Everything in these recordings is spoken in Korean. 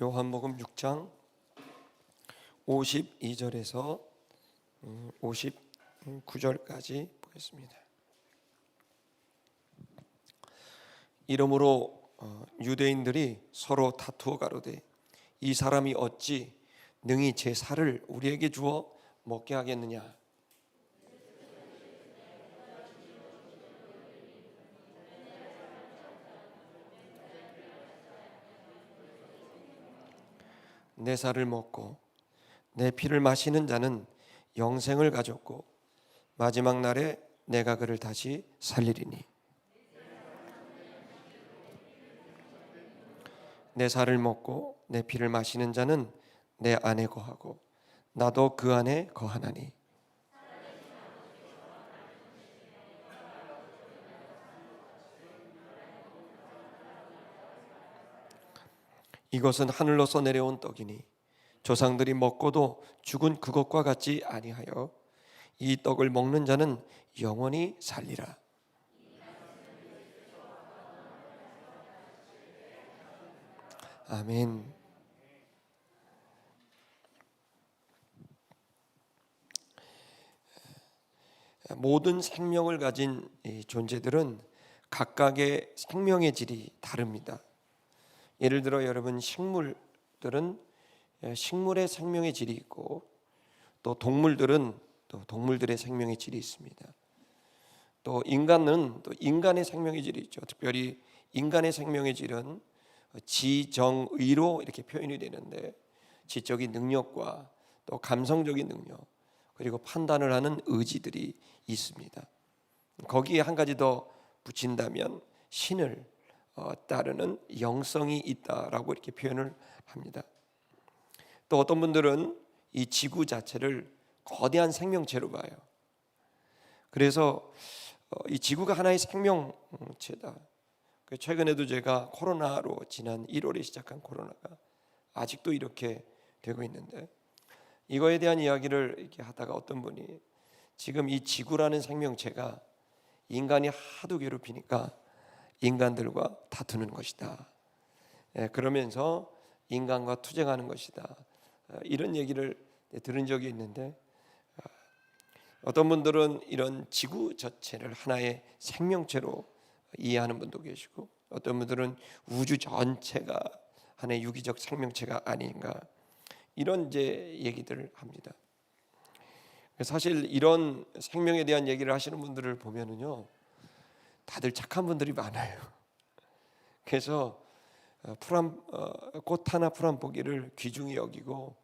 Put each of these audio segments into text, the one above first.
요한복음 6장 52절에서 59절까지 보겠습니다. 이러므로 유대인들이 서로 다투어 가로되 이 사람이 어찌 능히 제 살을 우리에게 주어 먹게 하겠느냐. 내 살을 먹고 내 피를 마시는 자는 영생을 가졌고 마지막 날에 내가 그를 다시 살리리니 내 살을 먹고 내 피를 마시는 자는 내 안에 거하고 나도 그 안에 거하나니 이것은 하늘로서 내려온 떡이니 조상들이 먹고도 죽은 그것과 같지 아니하여 이 떡을 먹는 자는 영원히 살리라. 아멘. 모든 생명을 가진 이 존재들은 각각의 생명의 질이 다릅니다. 예를 들어 여러분, 식물들은 식물의 생명의 질이 있고 또 동물들은 또 동물들의 생명의 질이 있습니다. 또 인간은 또 인간의 생명의 질이 있죠. 특별히 인간의 생명의 질은 지정의로 이렇게 표현이 되는데 지적인 능력과 또 감성적인 능력 그리고 판단을 하는 의지들이 있습니다. 거기에 한 가지 더 붙인다면 신을 따르는 영성이 있다라고 이렇게 표현을 합니다. 또 어떤 분들은 이 지구 자체를 거대한 생명체로 봐요. 그래서 이 지구가 하나의 생명체다. 최근에도 제가 코로나로 지난 1월에 시작한 코로나가 아직도 이렇게 되고 있는데 이거에 대한 이야기를 이렇게 하다가 어떤 분이 지금 이 지구라는 생명체가 인간이 하도 괴롭히니까 인간들과 다투는 것이다. 그러면서 인간과 투쟁하는 것이다. 이런 얘기를 들은 적이 있는데 어떤 분들은 이런 지구 자체를 하나의 생명체로 이해하는 분도 계시고 어떤 분들은 우주 전체가 하나의 유기적 생명체가 아닌가 이런 이제 얘기들을 합니다. 사실 이런 생명에 대한 얘기를 하시는 분들을 보면은요 다들 착한 분들이 많아요. 그래서 꽃 하나 풀 한 포기를 귀중히 여기고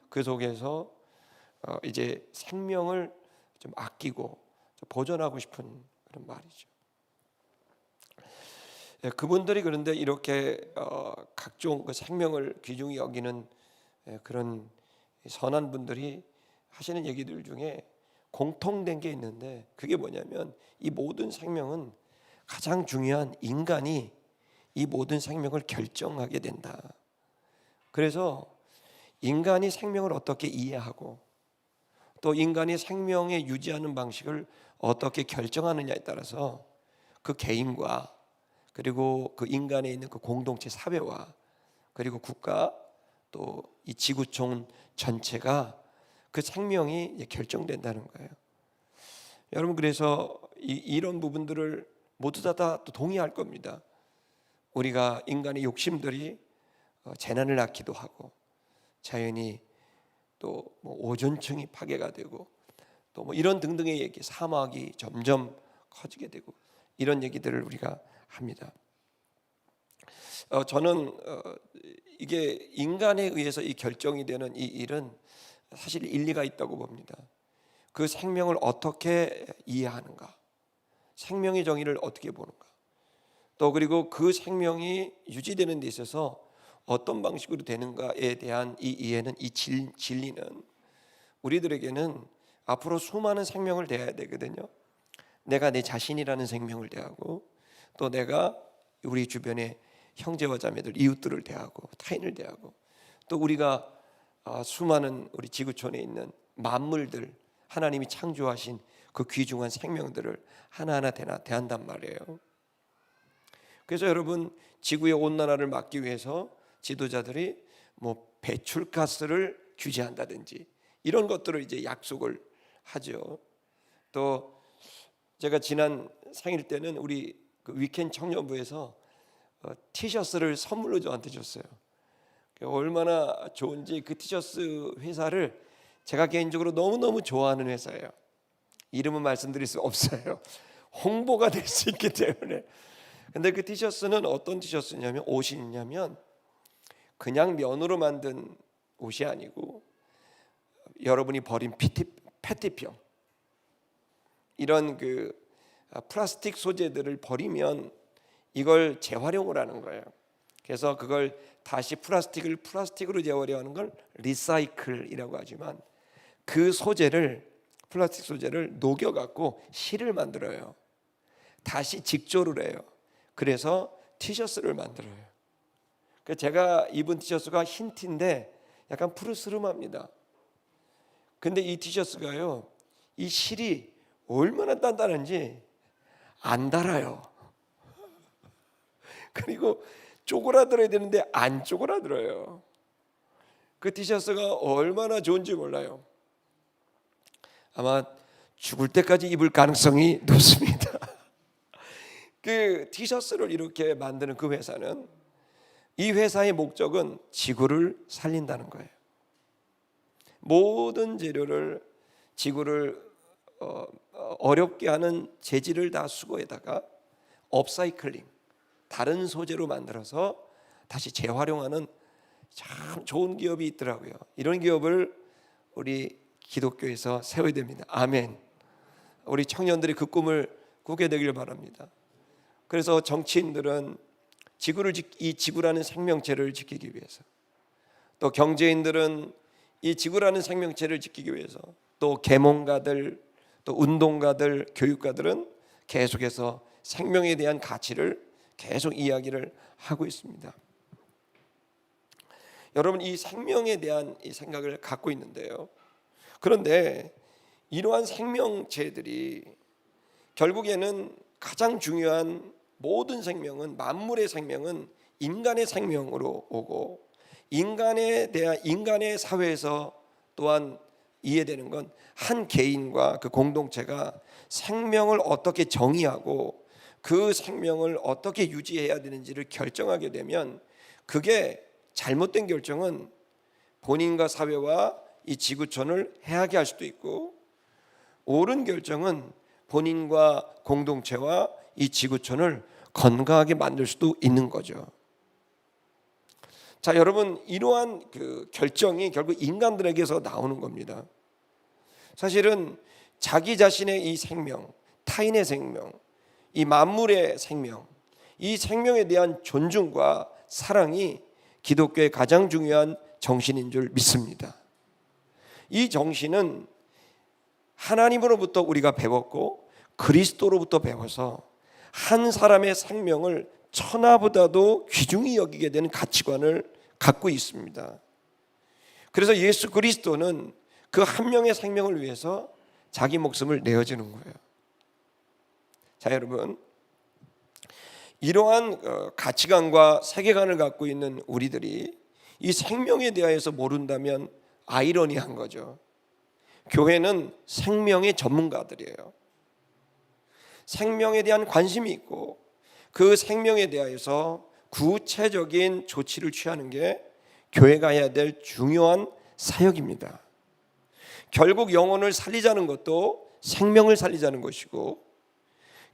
그 속에서 이제 생명을 좀 아끼고 좀 보존하고 싶은 그런 말이죠. 그분들이 그런데 이렇게 각종 그 생명을 귀중히 여기는 그런 선한 분들이 하시는 얘기들 중에 공통된 게 있는데 그게 뭐냐면 이 모든 생명은 가장 중요한 인간이 이 모든 생명을 결정하게 된다. 그래서 인간이 생명을 어떻게 이해하고 또 인간이 생명에 유지하는 방식을 어떻게 결정하느냐에 따라서 그 개인과 그리고 그 인간에 있는 그 공동체 사회와 그리고 국가 또 이 지구촌 전체가 그 생명이 결정된다는 거예요. 여러분 그래서 이런 부분들을 모두 다 동의할 겁니다. 우리가 인간의 욕심들이 재난을 낳기도 하고 자연이 또 뭐 오존층이 파괴가 되고 또 뭐 이런 등등의 얘기 사막이 점점 커지게 되고 이런 얘기들을 우리가 합니다. 저는 이게 인간에 의해서 이 결정이 되는 이 일은 사실 일리가 있다고 봅니다. 그 생명을 어떻게 이해하는가, 생명의 정의를 어떻게 보는가, 또 그리고 그 생명이 유지되는 데 있어서 어떤 방식으로 되는가에 대한 이 이해는 이 진리는 우리들에게는 앞으로 수많은 생명을 대해야 되거든요. 내가 내 자신이라는 생명을 대하고 또 내가 우리 주변의 형제와 자매들 이웃들을 대하고 타인을 대하고 또 우리가 수많은 우리 지구촌에 있는 만물들 하나님이 창조하신 그 귀중한 생명들을 하나하나 대한단 말이에요. 그래서 여러분 지구의 온난화를 막기 위해서 지도자들이 뭐 배출가스를 규제한다든지 이런 것들을 이제 약속을 하죠. 또 제가 지난 생일 때는 우리 그 위켄 청년부에서 티셔츠를 선물로 저한테 줬어요. 얼마나 좋은지 그 티셔츠 회사를 제가 개인적으로 너무너무 좋아하는 회사예요. 이름은 말씀드릴 수 없어요. 홍보가 될 수 있기 때문에. 근데 그 티셔츠는 어떤 티셔츠냐면 옷이냐면 그냥 면으로 만든 옷이 아니고 여러분이 버린 페트병 이런 그 플라스틱 소재들을 버리면 이걸 재활용을 하는 거예요. 그래서 그걸 다시 플라스틱으로 재활용하는 걸 리사이클이라고 하지만 그 소재를 플라스틱 소재를 녹여 갖고 실을 만들어요. 다시 직조를 해요. 그래서 티셔츠를 만들어요. 제가 입은 티셔츠가 흰 티인데 약간 푸르스름합니다. 근데 이 티셔츠가요, 이 실이 얼마나 단단한지 안 닳아요. 그리고 쪼그라들어야 되는데 안 쪼그라들어요. 그 티셔츠가 얼마나 좋은지 몰라요. 아마 죽을 때까지 입을 가능성이 높습니다. 그 티셔츠를 이렇게 만드는 그 회사는, 이 회사의 목적은 지구를 살린다는 거예요. 모든 재료를, 지구를 어렵게 하는 재질을 다 수거에다가 업사이클링, 다른 소재로 만들어서 다시 재활용하는 참 좋은 기업이 있더라고요. 이런 기업을 우리 기독교에서 세워야 됩니다. 아멘. 우리 청년들이 그 꿈을 꾸게 되길 바랍니다. 그래서 정치인들은 이 지구라는 생명체를 지키기 위해서, 또 경제인들은 이 지구라는 생명체를 지키기 위해서, 또 계몽가들, 또 운동가들, 교육가들은 계속해서 생명에 대한 가치를 계속 이야기를 하고 있습니다. 여러분, 이 생명에 대한 이 생각을 갖고 있는데요. 그런데 이러한 생명체들이 결국에는 가장 중요한 모든 생명은, 만물의 생명은 인간의 생명으로 오고, 인간의 사회에서 또한 이해되는 건 한 개인과 그 공동체가 생명을 어떻게 정의하고 그 생명을 어떻게 유지해야 되는지를 결정하게 되면, 그게 잘못된 결정은 본인과 사회와 이 지구촌을 해하게 할 수도 있고, 옳은 결정은 본인과 공동체와 이 지구촌을 건강하게 만들 수도 있는 거죠. 자, 여러분, 이러한 그 결정이 결국 인간들에게서 나오는 겁니다. 사실은 자기 자신의 이 생명, 타인의 생명, 이 만물의 생명, 이 생명에 대한 존중과 사랑이 기독교의 가장 중요한 정신인 줄 믿습니다. 이 정신은 하나님으로부터 우리가 배웠고 그리스도로부터 배워서 한 사람의 생명을 천하보다도 귀중히 여기게 되는 가치관을 갖고 있습니다. 그래서 예수 그리스도는 그 한 명의 생명을 위해서 자기 목숨을 내어주는 거예요. 자, 여러분, 이러한 가치관과 세계관을 갖고 있는 우리들이 이 생명에 대하여서 모른다면 아이러니한 거죠. 교회는 생명의 전문가들이에요. 생명에 대한 관심이 있고 그 생명에 대하여서 구체적인 조치를 취하는 게 교회가 해야 될 중요한 사역입니다. 결국 영혼을 살리자는 것도 생명을 살리자는 것이고,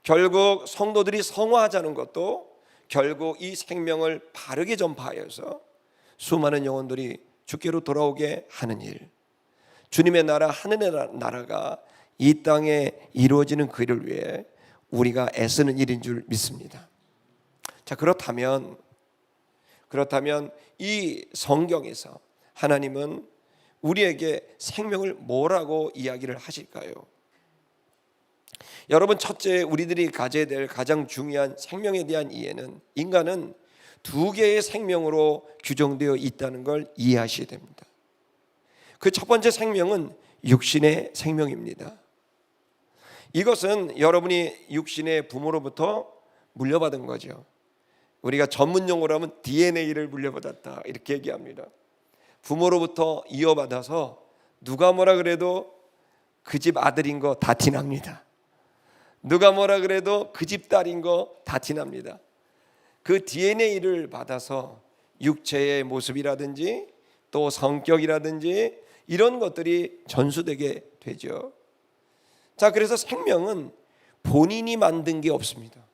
결국 성도들이 성화하자는 것도 결국 이 생명을 바르게 전파하여서 수많은 영혼들이 주께로 돌아오게 하는 일, 주님의 나라, 하늘의 나라가 이 땅에 이루어지는 그 일을 위해 우리가 애쓰는 일인 줄 믿습니다. 자, 그렇다면 이 성경에서 하나님은 우리에게 생명을 뭐라고 이야기를 하실까요? 여러분, 첫째, 우리들이 가져야 될 가장 중요한 생명에 대한 이해는, 인간은 두 개의 생명으로 규정되어 있다는 걸 이해하셔야 됩니다. 그 첫 번째 생명은 육신의 생명입니다. 이것은 여러분이 육신의 부모로부터 물려받은 거죠. 우리가 전문 용어로 하면 DNA를 물려받았다, 이렇게 얘기합니다. 부모로부터 이어받아서 누가 뭐라 그래도 그 집 아들인 거 다 티납니다. 누가 뭐라 그래도 그 집 딸인 거 다 티납니다. 그 DNA를 받아서 육체의 모습이라든지 또 성격이라든지 이런 것들이 전수되게 되죠. 자, 그래서 생명은 본인이 만든 게 없습니다.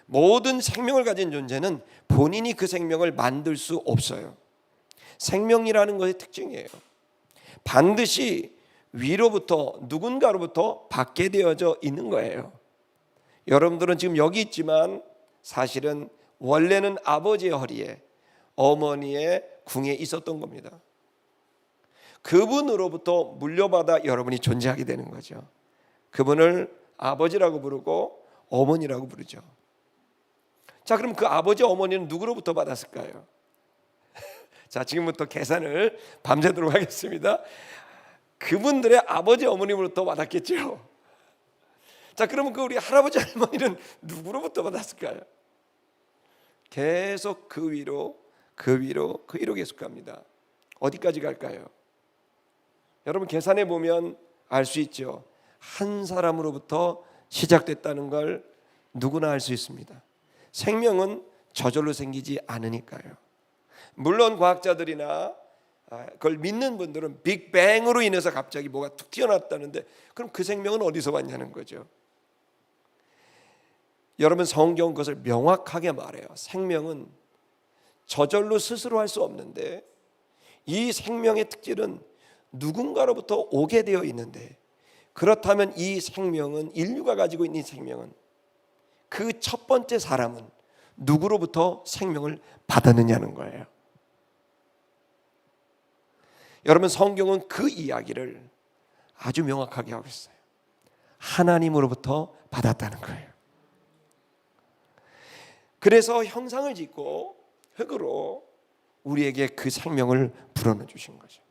모든 생명을 가진 존재는 본인이 그 생명을 만들 수 없어요. 생명이라는 것의 특징이에요. 반드시 위로부터 누군가로부터 받게 되어져 있는 거예요. 여러분들은 지금 여기 있지만 사실은 원래는 아버지의 허리에 어머니의 궁에 있었던 겁니다. 그분으로부터 물려받아 여러분이 존재하게 되는 거죠. 그분을 아버지라고 부르고 어머니라고 부르죠. 자, 그럼 그 아버지 어머니는 누구로부터 받았을까요? 자, 지금부터 계산을 밤새도록 하겠습니다. 그분들의 아버지 어머님으로부터 받았겠죠. 자, 그러면 그 우리 할아버지 할머니는 누구로부터 받았을까요? 계속 그 위로 계속 갑니다. 어디까지 갈까요? 여러분 계산해 보면 알 수 있죠. 한 사람으로부터 시작됐다는 걸 누구나 알 수 있습니다. 생명은 저절로 생기지 않으니까요. 물론 과학자들이나 그걸 믿는 분들은 빅뱅으로 인해서 갑자기 뭐가 툭 튀어나왔다는데, 그럼 그 생명은 어디서 왔냐는 거죠. 여러분 성경은 그것을 명확하게 말해요. 생명은 저절로 스스로 할 수 없는데 이 생명의 특질은 누군가로부터 오게 되어 있는데, 그렇다면 이 생명은, 인류가 가지고 있는 이 생명은, 그 첫 번째 사람은 누구로부터 생명을 받았느냐는 거예요. 여러분 성경은 그 이야기를 아주 명확하게 하고 있어요. 하나님으로부터 받았다는 거예요. 그래서 형상을 짓고 흙으로 우리에게 그 생명을 불어넣어 주신 거죠.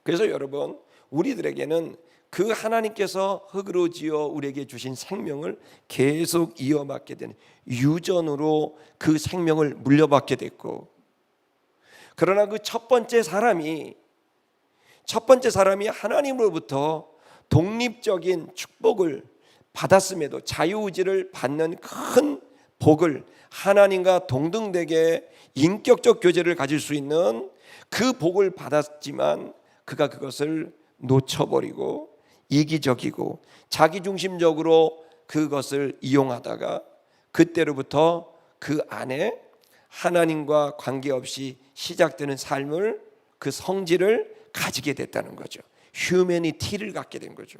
그래서 여러분 우리들에게는 그 하나님께서 흙으로 지어 우리에게 주신 생명을 계속 이어받게 되는 유전으로 그 생명을 물려받게 됐고, 그러나 그 첫 번째 사람이 하나님으로부터 독립적인 축복을 받았음에도, 자유의지를 받는 큰 복을, 하나님과 동등되게 인격적 교제를 가질 수 있는 그 복을 받았지만 그가 그것을 놓쳐버리고 이기적이고 자기중심적으로 그것을 이용하다가 그때로부터 그 안에 하나님과 관계없이 시작되는 삶을, 그 성질을 가지게 됐다는 거죠. 휴머니티를 갖게 된 거죠.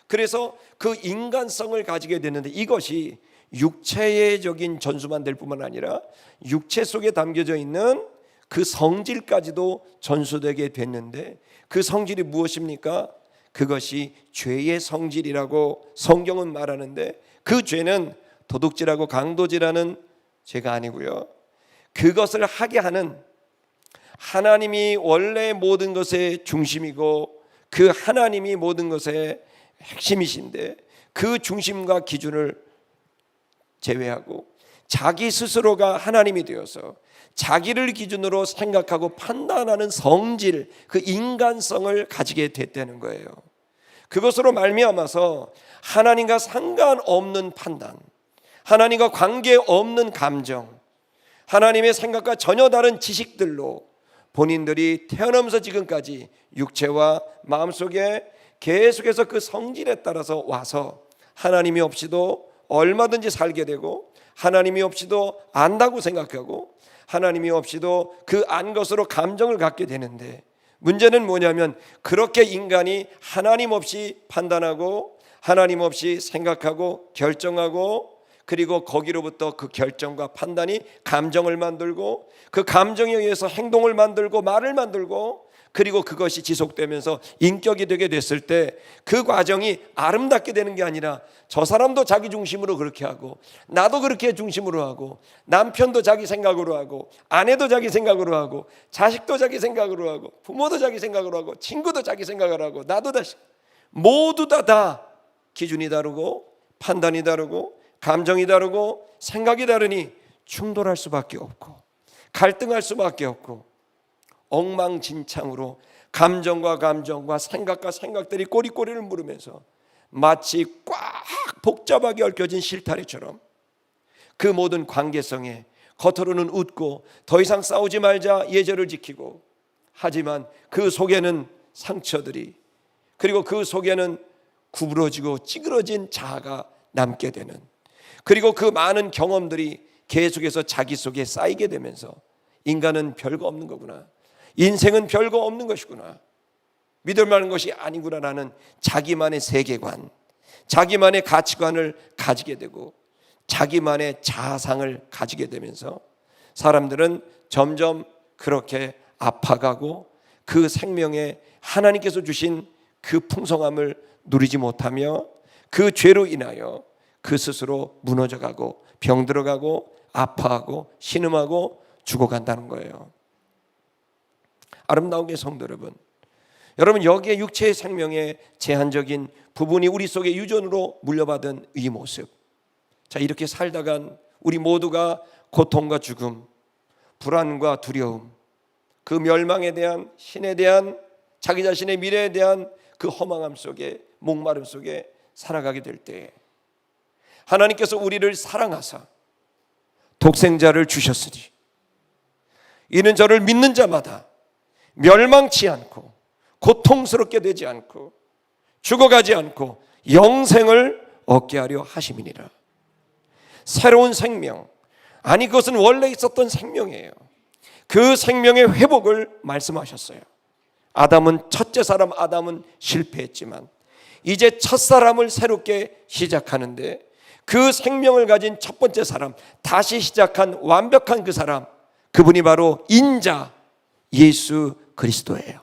그래서 그 인간성을 가지게 됐는데, 이것이 육체적인 전수만 될 뿐만 아니라 육체 속에 담겨져 있는 그 성질까지도 전수되게 됐는데, 그 성질이 무엇입니까? 그것이 죄의 성질이라고 성경은 말하는데, 그 죄는 도둑질하고 강도질하는 죄가 아니고요, 그것을 하게 하는 하나님이 원래 모든 것의 중심이고 그 하나님이 모든 것의 핵심이신데, 그 중심과 기준을 제외하고 자기 스스로가 하나님이 되어서 자기를 기준으로 생각하고 판단하는 성질, 그 인간성을 가지게 됐다는 거예요. 그것으로 말미암아서 하나님과 상관없는 판단, 하나님과 관계없는 감정, 하나님의 생각과 전혀 다른 지식들로 본인들이 태어나면서 지금까지 육체와 마음속에 계속해서 그 성질에 따라서 와서 하나님이 없이도 얼마든지 살게 되고, 하나님이 없이도 안다고 생각하고, 하나님이 없이도 그 안 것으로 감정을 갖게 되는데, 문제는 뭐냐면 그렇게 인간이 하나님 없이 판단하고 하나님 없이 생각하고 결정하고, 그리고 거기로부터 그 결정과 판단이 감정을 만들고, 그 감정에 의해서 행동을 만들고 말을 만들고, 그리고 그것이 지속되면서 인격이 되게 됐을 때 그 과정이 아름답게 되는 게 아니라 저 사람도 자기 중심으로 그렇게 하고, 나도 그렇게 중심으로 하고, 남편도 자기 생각으로 하고, 아내도 자기 생각으로 하고, 자식도 자기 생각으로 하고, 부모도 자기 생각으로 하고, 친구도 자기 생각으로 하고, 나도 다시, 모두 다 기준이 다르고 판단이 다르고 감정이 다르고 생각이 다르니 충돌할 수밖에 없고 갈등할 수밖에 없고, 엉망진창으로 감정과 감정과 생각과 생각들이 꼬리꼬리를 물으면서 마치 꽉 복잡하게 얽혀진 실타래처럼 그 모든 관계성에 겉으로는 웃고 더 이상 싸우지 말자 예절을 지키고, 하지만 그 속에는 상처들이, 그리고 그 속에는 구부러지고 찌그러진 자아가 남게 되는, 그리고 그 많은 경험들이 계속해서 자기 속에 쌓이게 되면서 인간은 별거 없는 거구나, 인생은 별거 없는 것이구나, 믿을 만한 것이 아니구나라는 자기만의 세계관, 자기만의 가치관을 가지게 되고 자기만의 자아상을 가지게 되면서 사람들은 점점 그렇게 아파가고 그 생명에 하나님께서 주신 그 풍성함을 누리지 못하며 그 죄로 인하여 그 스스로 무너져가고 병들어가고 아파하고 신음하고 죽어간다는 거예요. 아름다운 게 성도 여러분, 여기에 육체의 생명의 제한적인 부분이 우리 속에 유전으로 물려받은 이 모습, 자, 이렇게 살다간 우리 모두가 고통과 죽음, 불안과 두려움, 그 멸망에 대한, 신에 대한, 자기 자신의 미래에 대한 그 허망함 속에, 목마름 속에 살아가게 될 때 하나님께서 우리를 사랑하사 독생자를 주셨으니 이는 저를 믿는 자마다 멸망치 않고 고통스럽게 되지 않고 죽어가지 않고 영생을 얻게 하려 하심이니라. 새로운 생명, 아니 그것은 원래 있었던 생명이에요. 그 생명의 회복을 말씀하셨어요. 첫째 사람 아담은 실패했지만 이제 첫 사람을 새롭게 시작하는데 그 생명을 가진 첫 번째 사람, 다시 시작한 완벽한 그 사람, 그분이 바로 인자 예수 그리스도예요.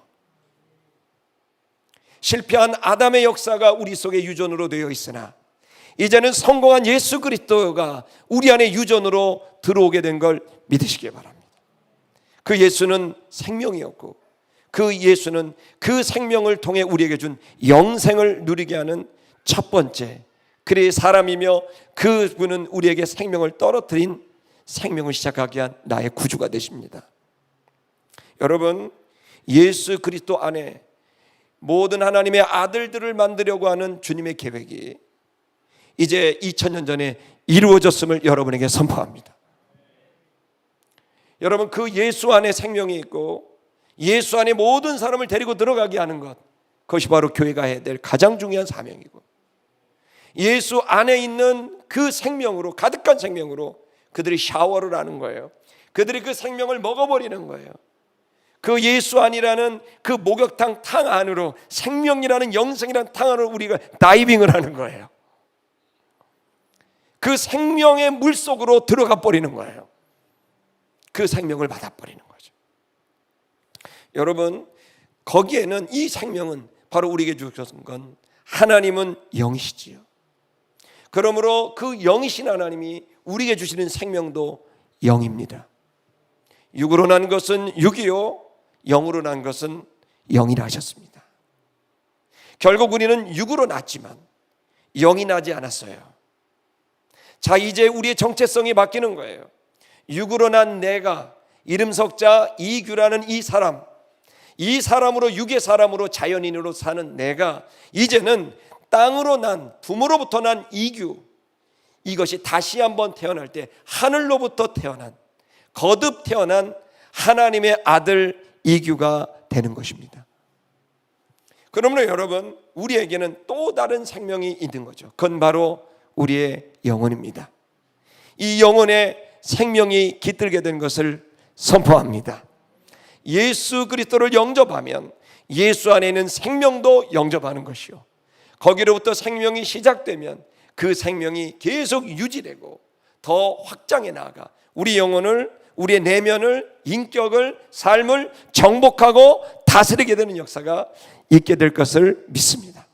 실패한 아담의 역사가 우리 속에 유전으로 되어 있으나 이제는 성공한 예수 그리스도가 우리 안에 유전으로 들어오게 된 걸 믿으시기 바랍니다. 그 예수는 생명이었고 그 예수는 그 생명을 통해 우리에게 준 영생을 누리게 하는 첫 번째, 그의 사람이며 그분은 우리에게 생명을 떨어뜨린, 생명을 시작하게 한 나의 구주가 되십니다. 여러분, 예수 그리스도 안에 모든 하나님의 아들들을 만들려고 하는 주님의 계획이 이제 2000년 전에 이루어졌음을 여러분에게 선포합니다. 여러분, 그 예수 안에 생명이 있고 예수 안에 모든 사람을 데리고 들어가게 하는 것, 그것이 바로 교회가 해야 될 가장 중요한 사명이고, 예수 안에 있는 그 생명으로, 가득한 생명으로 그들이 샤워를 하는 거예요. 그들이 그 생명을 먹어버리는 거예요. 그 예수 안이라는 그 목욕탕 탕 안으로, 생명이라는 영생이라는 탕 안으로 우리가 다이빙을 하는 거예요. 그 생명의 물속으로 들어가 버리는 거예요. 그 생명을 받아버리는 거죠. 여러분, 거기에는 이 생명은 바로 우리에게 주신 건 하나님은 영이시지요. 그러므로 그 영이신 하나님이 우리에게 주시는 생명도 영입니다. 육으로 난 것은 육이요 영으로 난 것은 영이라 하셨습니다. 결국 우리는 육으로 났지만 영이 나지 않았어요. 자, 이제 우리의 정체성이 바뀌는 거예요. 육으로 난 내가, 이름 석자 이규라는 이 사람으로, 육의 사람으로, 자연인으로 사는 내가 이제는 땅으로 난, 부모로부터 난 이규, 이것이 다시 한번 태어날 때 하늘로부터 태어난, 거듭 태어난 하나님의 아들 이규가 되는 것입니다. 그러므로 여러분, 우리에게는 또 다른 생명이 있는 거죠. 그건 바로 우리의 영혼입니다. 이 영혼의 생명이 깃들게 된 것을 선포합니다. 예수 그리스도를 영접하면 예수 안에 있는 생명도 영접하는 것이요, 거기로부터 생명이 시작되면 그 생명이 계속 유지되고 더 확장해 나아가 우리 영혼을, 우리의 내면을, 인격을, 삶을 정복하고 다스리게 되는 역사가 있게 될 것을 믿습니다.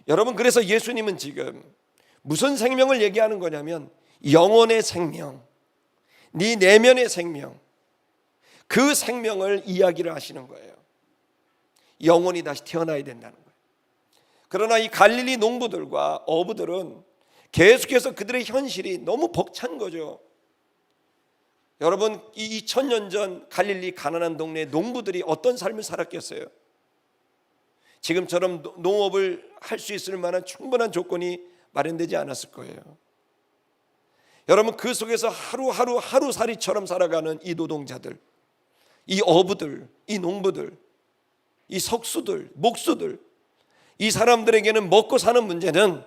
여러분, 그래서 예수님은 지금 무슨 생명을 얘기하는 거냐면 영혼의 생명, 네 내면의 생명, 그 생명을 이야기를 하시는 거예요. 영혼이 다시 태어나야 된다는 거예요. 그러나 이 갈릴리 농부들과 어부들은 계속해서 그들의 현실이 너무 벅찬 거죠. 여러분, 이 2000년 전 갈릴리 가나안 동네 농부들이 어떤 삶을 살았겠어요? 지금처럼 농업을 할 수 있을 만한 충분한 조건이 마련되지 않았을 거예요. 여러분, 그 속에서 하루살이처럼 살아가는 이 노동자들, 이 어부들, 이 농부들, 이 석수들, 목수들, 이 사람들에게는 먹고 사는 문제는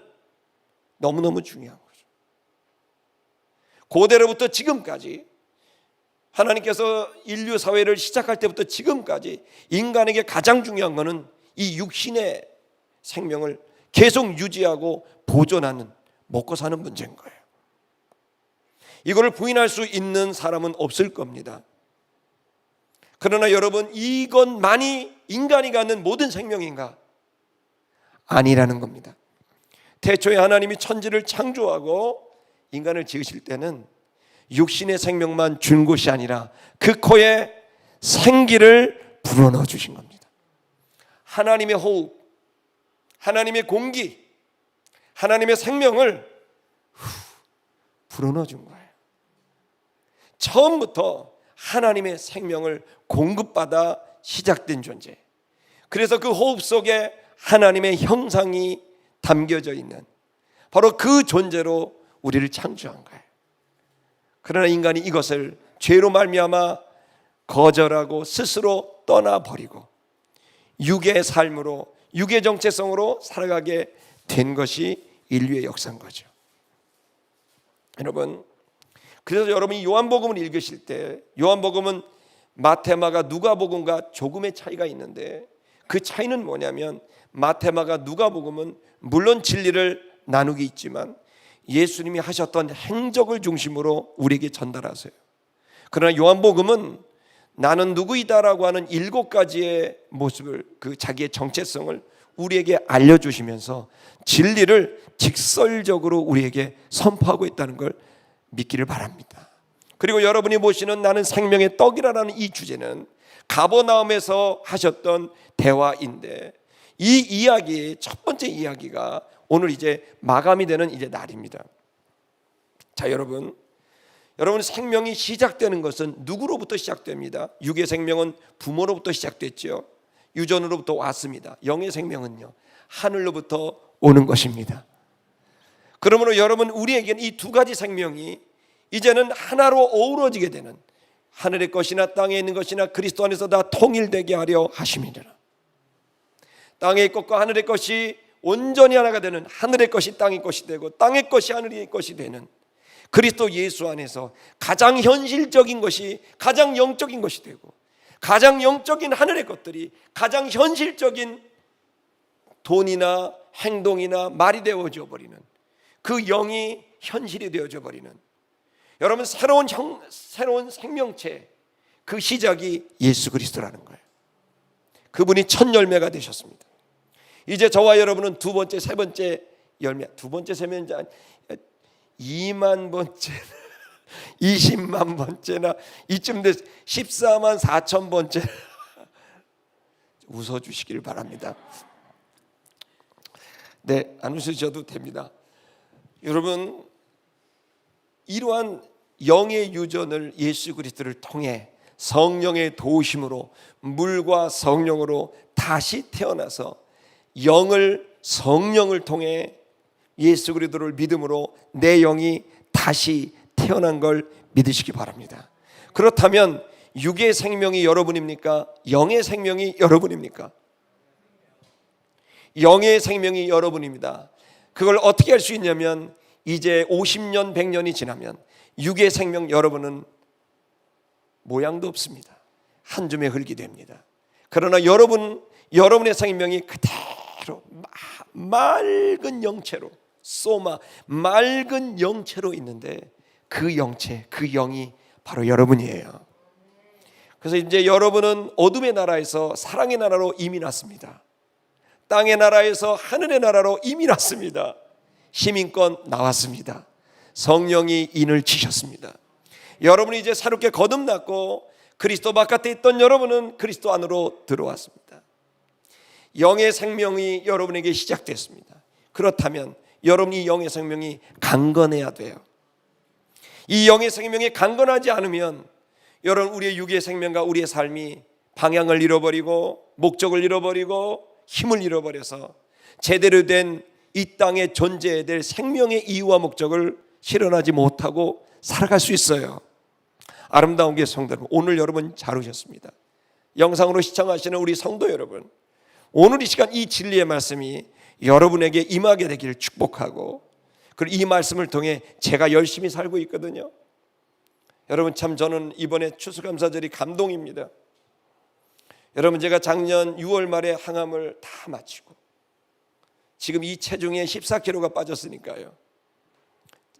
너무너무 중요한 거죠. 고대로부터 지금까지, 하나님께서 인류 사회를 시작할 때부터 지금까지 인간에게 가장 중요한 것은 이 육신의 생명을 계속 유지하고 보존하는, 먹고 사는 문제인 거예요. 이거를 부인할 수 있는 사람은 없을 겁니다. 그러나 여러분, 이것만이 인간이 갖는 모든 생명인가? 아니라는 겁니다. 태초에 하나님이 천지를 창조하고 인간을 지으실 때는 육신의 생명만 준 것이 아니라 그 코에 생기를 불어넣어 주신 겁니다. 하나님의 호흡, 하나님의 공기, 하나님의 생명을 불어넣어 준 거예요. 처음부터 하나님의 생명을 공급받아 시작된 존재. 그래서 그 호흡 속에 하나님의 형상이 담겨져 있는 바로 그 존재로 우리를 창조한 거예요. 그러나 인간이 이것을 죄로 말미암아 거절하고 스스로 떠나버리고 육의 삶으로, 육의 정체성으로 살아가게 된 것이 인류의 역사인 거죠. 여러분, 그래서 여러분이 요한복음을 읽으실 때, 요한복음은 마태마가 누가복음과 조금의 차이가 있는데, 그 차이는 뭐냐면 마태마가 누가복음은 물론 진리를 나누기 있지만 예수님이 하셨던 행적을 중심으로 우리에게 전달하세요. 그러나 요한복음은 나는 누구이다라고 하는 7가지의 모습을, 그 자기의 정체성을 우리에게 알려주시면서 진리를 직설적으로 우리에게 선포하고 있다는 걸 믿기를 바랍니다. 그리고 여러분이 보시는 나는 생명의 떡이라는 이 주제는 가버나움에서 하셨던 대화인데, 이 이야기의 첫 번째 이야기가 오늘 이제 마감이 되는 이제 날입니다. 자, 여러분 생명이 시작되는 것은 누구로부터 시작됩니다? 육의 생명은 부모로부터 시작됐죠. 유전으로부터 왔습니다. 영의 생명은요, 하늘로부터 오는 것입니다. 그러므로 여러분, 우리에게는 이 2가지 생명이 이제는 하나로 어우러지게 되는, 하늘의 것이나 땅에 있는 것이나 그리스도 안에서 다 통일되게 하려 하심이니라. 땅의 것과 하늘의 것이 온전히 하나가 되는, 하늘의 것이 땅의 것이 되고 땅의 것이 하늘의 것이 되는 그리스도 예수 안에서 가장 현실적인 것이 가장 영적인 것이 되고, 가장 영적인 하늘의 것들이 가장 현실적인 돈이나 행동이나 말이 되어져 버리는, 그 영이 현실이 되어져 버리는, 여러분, 새로운 생명체, 그 시작이 예수 그리스도라는 거예요. 그분이 첫 열매가 되셨습니다. 이제 저와 여러분은 2번째, 3번째 열매, 2번째, 3번째, 2만 번째, 20만 번째나 이쯤 돼서 14만 4천 번째 웃어주시길 바랍니다. 네, 안 웃으셔도 됩니다. 여러분, 이러한 영의 유전을 예수 그리스도를 통해 성령의 도우심으로, 물과 성령으로 다시 태어나서 영을, 성령을 통해 예수 그리스도를 믿음으로 내 영이 다시 태어난 걸 믿으시기 바랍니다. 그렇다면 육의 생명이 여러분입니까? 영의 생명이 여러분입니까? 영의 생명이 여러분입니다. 그걸 어떻게 할 수 있냐면, 이제 50년, 100년이 지나면 육의 생명 여러분은 모양도 없습니다. 한 줌의 흙이 됩니다. 그러나 여러분의 생명이 그대로 맑은 영체로, 소마, 맑은 영체로 있는데, 그 영체, 그 영이 바로 여러분이에요. 그래서 이제 여러분은 어둠의 나라에서 사랑의 나라로 이민왔습니다. 땅의 나라에서 하늘의 나라로 이민왔습니다. 시민권 나왔습니다. 성령이 인을 치셨습니다. 여러분이 이제 새롭게 거듭났고, 그리스도 바깥에 있던 여러분은 그리스도 안으로 들어왔습니다. 영의 생명이 여러분에게 시작됐습니다. 그렇다면 여러분이 영의 생명이 강건해야 돼요. 이 영의 생명이 강건하지 않으면 여러분 우리의 육의 생명과 우리의 삶이 방향을 잃어버리고 목적을 잃어버리고 힘을 잃어버려서 제대로 된 이 땅에 존재해야 될 생명의 이유와 목적을 실현하지 못하고 살아갈 수 있어요. 아름다운 교회 성도 여러분, 오늘 여러분 잘 오셨습니다. 영상으로 시청하시는 우리 성도 여러분, 오늘 이 시간 이 진리의 말씀이 여러분에게 임하게 되기를 축복하고, 그리고 이 말씀을 통해 제가 열심히 살고 있거든요. 여러분 참 저는 이번에 추수감사절이 감동입니다. 여러분 제가 작년 6월 말에 항암을 다 마치고 지금 이 체중에 14kg가 빠졌으니까요.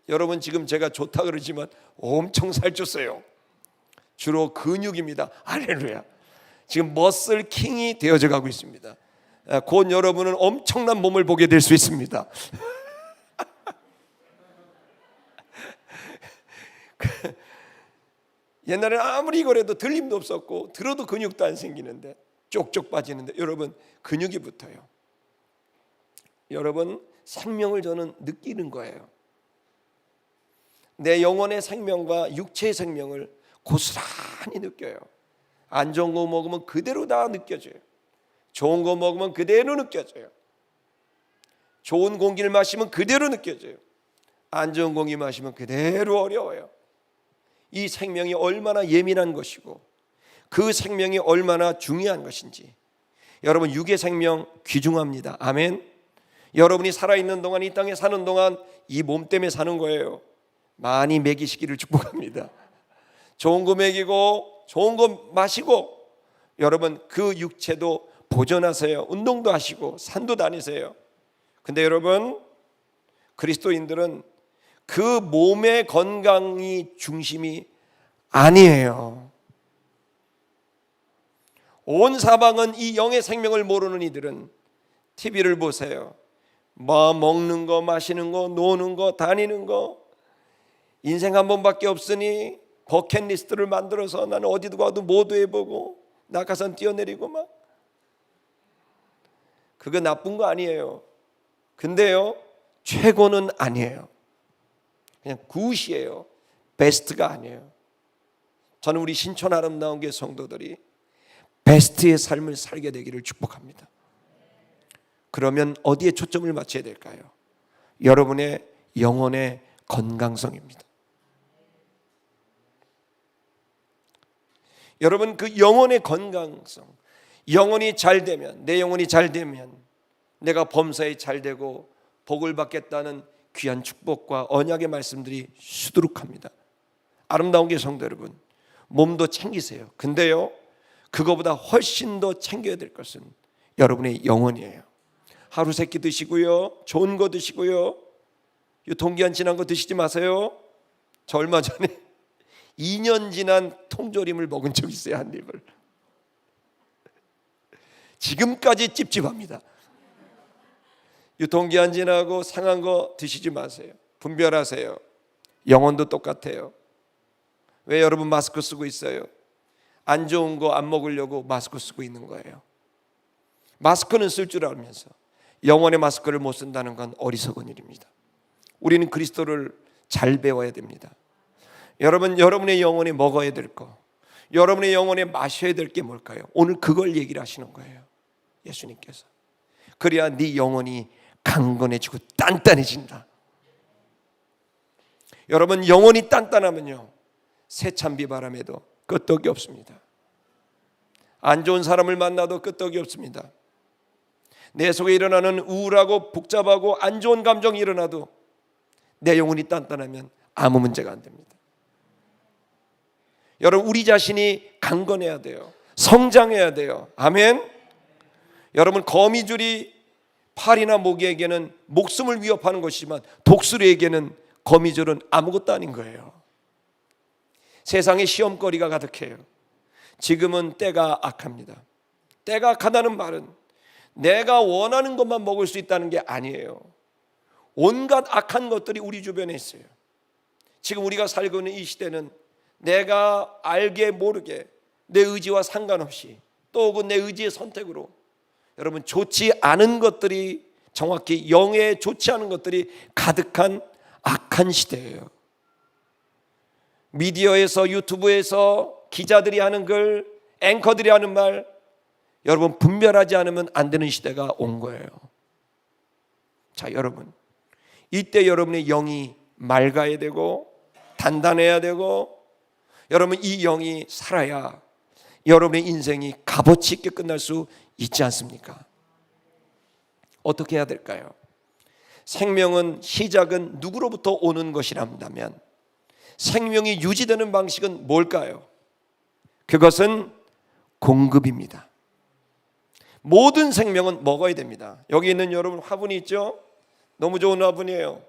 여러분 지금 제가 좋다 그러지만 엄청 살쪘어요. 주로 근육입니다. 할렐루야. 지금 머슬 킹이 되어져 가고 있습니다. 곧 여러분은 엄청난 몸을 보게 될 수 있습니다. 옛날에는 아무리 그래도 들림도 없었고 들어도 근육도 안 생기는데 쪽쪽 빠지는데 여러분 근육이 붙어요. 여러분 생명을 저는 느끼는 거예요. 내 영혼의 생명과 육체의 생명을 고스란히 느껴요. 안 좋은 거 먹으면 그대로 다 느껴져요. 좋은 거 먹으면 그대로 느껴져요. 좋은 공기를 마시면 그대로 느껴져요. 안 좋은 공기 마시면 그대로 어려워요. 이 생명이 얼마나 예민한 것이고 그 생명이 얼마나 중요한 것인지 여러분 육의 생명 귀중합니다. 아멘. 여러분이 살아있는 동안 이 땅에 사는 동안 이 몸 때문에 사는 거예요. 많이 먹이시기를 축복합니다. 좋은 거 먹이고 좋은 거 마시고 여러분 그 육체도 보존하세요. 운동도 하시고 산도 다니세요. 근데 여러분 그리스도인들은 그 몸의 건강이 중심이 아니에요. 온 사방은 이 영의 생명을 모르는 이들은 TV를 보세요. 뭐 먹는 거 마시는 거 노는 거 다니는 거 인생 한 번밖에 없으니 버킷리스트를 만들어서 나는 어디도 가도 모두 해보고 낙하산 뛰어내리고 막 그거 나쁜 거 아니에요. 근데요 최고는 아니에요. 그냥 굿이에요. 베스트가 아니에요. 저는 우리 신촌 아름다운 교회 성도들이 베스트의 삶을 살게 되기를 축복합니다. 그러면 어디에 초점을 맞춰야 될까요? 여러분의 영혼의 건강성입니다. 여러분 그 영혼의 건강성, 영혼이 잘 되면, 내 영혼이 잘 되면 내가 범사에 잘 되고 복을 받겠다는 귀한 축복과 언약의 말씀들이 수두룩합니다. 아름다운 게 성도 여러분, 몸도 챙기세요. 근데요 그거보다 훨씬 더 챙겨야 될 것은 여러분의 영혼이에요. 하루 세끼 드시고요, 좋은 거 드시고요, 유통기한 지난 거 드시지 마세요. 저 얼마 전에 2년 지난 통조림을 먹은 적 있어요. 한 입을. 지금까지 찝찝합니다. 유통기한 지나고 상한 거 드시지 마세요. 분별하세요. 영혼도 똑같아요. 왜 여러분 마스크 쓰고 있어요? 안 좋은 거 안 먹으려고 마스크 쓰고 있는 거예요. 마스크는 쓸 줄 알면서 영혼의 마스크를 못 쓴다는 건 어리석은 일입니다. 우리는 그리스도를 잘 배워야 됩니다. 여러분, 여러분의 영혼이 먹어야 될 거, 여러분의 영혼에 마셔야 될 게 뭘까요? 오늘 그걸 얘기를 하시는 거예요. 예수님께서. 그래야 네 영혼이 강건해지고 단단해진다. 여러분 영혼이 단단하면요 세찬 비바람에도 끄떡이 없습니다. 안 좋은 사람을 만나도 끄떡이 없습니다. 내 속에 일어나는 우울하고 복잡하고 안 좋은 감정이 일어나도 내 영혼이 단단하면 아무 문제가 안 됩니다. 여러분 우리 자신이 강건해야 돼요. 성장해야 돼요. 아멘. 여러분 거미줄이 팔이나 목에게는 목숨을 위협하는 것이지만 독수리에게는 거미줄은 아무것도 아닌 거예요. 세상에 시험거리가 가득해요. 지금은 때가 악합니다. 때가 악하다는 말은 내가 원하는 것만 먹을 수 있다는 게 아니에요. 온갖 악한 것들이 우리 주변에 있어요. 지금 우리가 살고 있는 이 시대는 내가 알게 모르게 내 의지와 상관없이 또 혹은 내 의지의 선택으로 여러분 좋지 않은 것들이, 정확히 영에 좋지 않은 것들이 가득한 악한 시대예요. 미디어에서, 유튜브에서 기자들이 하는 글, 앵커들이 하는 말, 여러분 분별하지 않으면 안 되는 시대가 온 거예요. 자, 여러분, 이때 여러분의 영이 맑아야 되고 단단해야 되고, 여러분 이 영이 살아야 여러분의 인생이 값어치 있게 끝날 수 있지 않습니까? 어떻게 해야 될까요? 생명은, 시작은 누구로부터 오는 것이란다면 생명이 유지되는 방식은 뭘까요? 그것은 공급입니다. 모든 생명은 먹어야 됩니다. 여기 있는 여러분 화분이 있죠? 너무 좋은 화분이에요.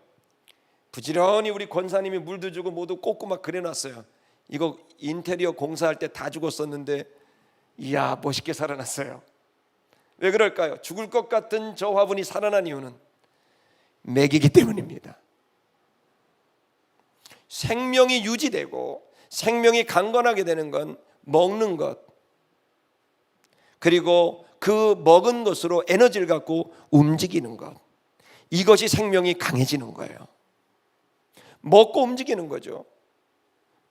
부지런히 우리 권사님이 물도 주고 모두 꽂고 그려놨어요. 이거 인테리어 공사할 때 다 죽었었는데 이야 멋있게 살아났어요. 왜 그럴까요? 죽을 것 같은 저 화분이 살아난 이유는 먹이기 때문입니다. 생명이 유지되고 생명이 강건하게 되는 건 먹는 것, 그리고 그 먹은 것으로 에너지를 갖고 움직이는 것, 이것이 생명이 강해지는 거예요. 먹고 움직이는 거죠.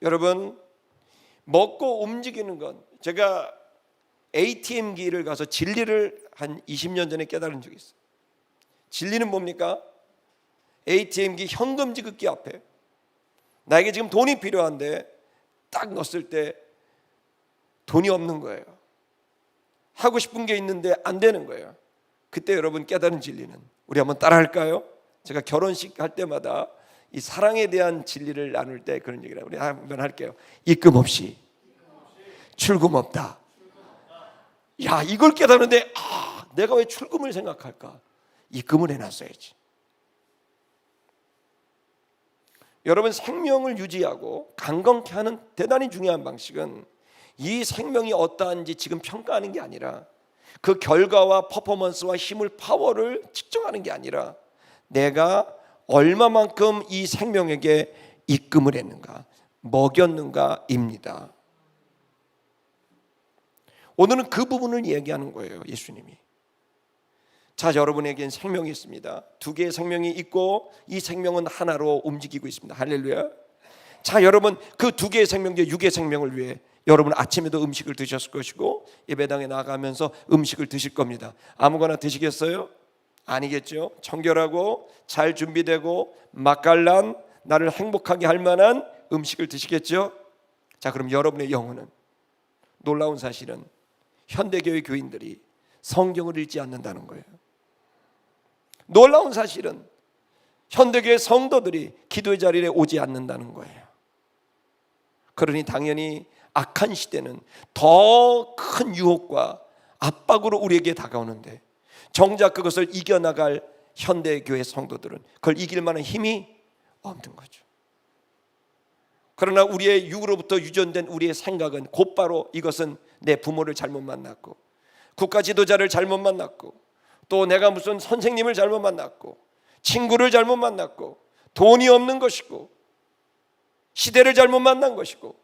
여러분, 먹고 움직이는 건, 제가 ATM기를 가서 진리를 한 20년 전에 깨달은 적이 있어요. 진리는 뭡니까? ATM기 현금 지급기 앞에 나에게 지금 돈이 필요한데 딱 넣었을 때 돈이 없는 거예요. 하고 싶은 게 있는데 안 되는 거예요. 그때 여러분 깨달은 진리는, 우리 한번 따라 할까요? 제가 결혼식 할 때마다 이 사랑에 대한 진리를 나눌 때 그런 얘기를 우리 한번 할게요. 입금 없이 출금 없다. 야, 이걸 깨달았는데 내가 왜 출금을 생각할까? 입금을 해놨어야지. 여러분, 생명을 유지하고 강건케 하는 대단히 중요한 방식은 이 생명이 어떠한지 지금 평가하는 게 아니라, 그 결과와 퍼포먼스와 힘을, 파워를 측정하는 게 아니라 내가 얼마만큼 이 생명에게 입금을 했는가, 먹였는가입니다. 오늘은 그 부분을 얘기하는 거예요, 예수님이. 자, 여러분에겐 생명이 있습니다. 두 개의 생명이 있고 이 생명은 하나로 움직이고 있습니다. 할렐루야. 자, 여러분, 그 두 개의 생명 중 육의 생명을 위해 여러분 아침에도 음식을 드셨을 것이고 예배당에 나가면서 음식을 드실 겁니다. 아무거나 드시겠어요? 아니겠죠. 청결하고 잘 준비되고 맛깔난, 나를 행복하게 할 만한 음식을 드시겠죠. 자, 그럼 여러분의 영혼은, 놀라운 사실은 현대교회 교인들이 성경을 읽지 않는다는 거예요. 놀라운 사실은 현대교회 성도들이 기도의 자리에 오지 않는다는 거예요. 그러니 당연히 악한 시대는 더 큰 유혹과 압박으로 우리에게 다가오는데, 정작 그것을 이겨나갈 현대교회 성도들은 그걸 이길 만한 힘이 없는 거죠. 그러나 우리의 육으로부터 유전된 우리의 생각은 곧바로 이것은 내 부모를 잘못 만났고, 국가 지도자를 잘못 만났고, 또 내가 무슨 선생님을 잘못 만났고, 친구를 잘못 만났고, 돈이 없는 것이고, 시대를 잘못 만난 것이고,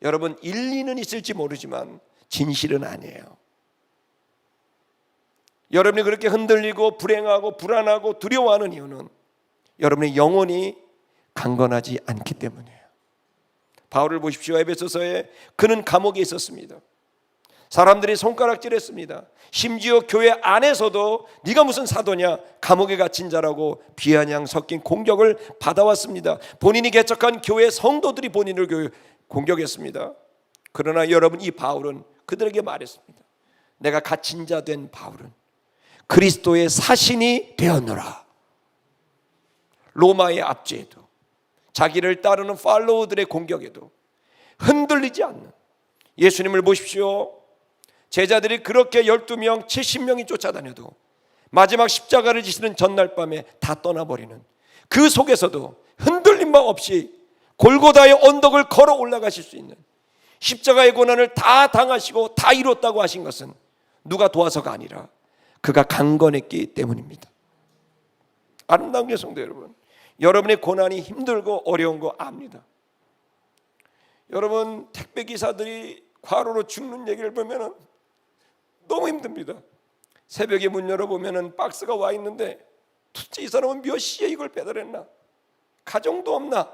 여러분, 일리는 있을지 모르지만 진실은 아니에요. 여러분이 그렇게 흔들리고 불행하고 불안하고 두려워하는 이유는 여러분의 영혼이 강건하지 않기 때문이에요. 바울을 보십시오. 에베소서에 그는 감옥에 있었습니다. 사람들이 손가락질했습니다. 심지어 교회 안에서도 네가 무슨 사도냐, 감옥에 갇힌 자라고 비아냥 섞인 공격을 받아왔습니다. 본인이 개척한 교회 성도들이 본인을 공격했습니다. 그러나 여러분, 이 바울은 그들에게 말했습니다. 내가 갇힌 자 된 바울은 그리스도의 사신이 되었노라. 로마의 압제에도, 자기를 따르는 팔로워들의 공격에도 흔들리지 않는, 예수님을 보십시오. 제자들이 그렇게 12명, 70명이 쫓아다녀도 마지막 십자가를 지시는 전날 밤에 다 떠나버리는, 그 속에서도 흔들림 없이 골고다의 언덕을 걸어 올라가실 수 있는, 십자가의 고난을 다 당하시고 다 이뤘다고 하신 것은 누가 도와서가 아니라 그가 강건했기 때문입니다. 아름다운 성도 여러분, 여러분의 고난이 힘들고 어려운 거 압니다. 여러분, 택배기사들이 과로로 죽는 얘기를 보면 너무 힘듭니다. 새벽에 문 열어보면 박스가 와 있는데 도대체 이 사람은 몇 시에 이걸 배달했나? 가정도 없나?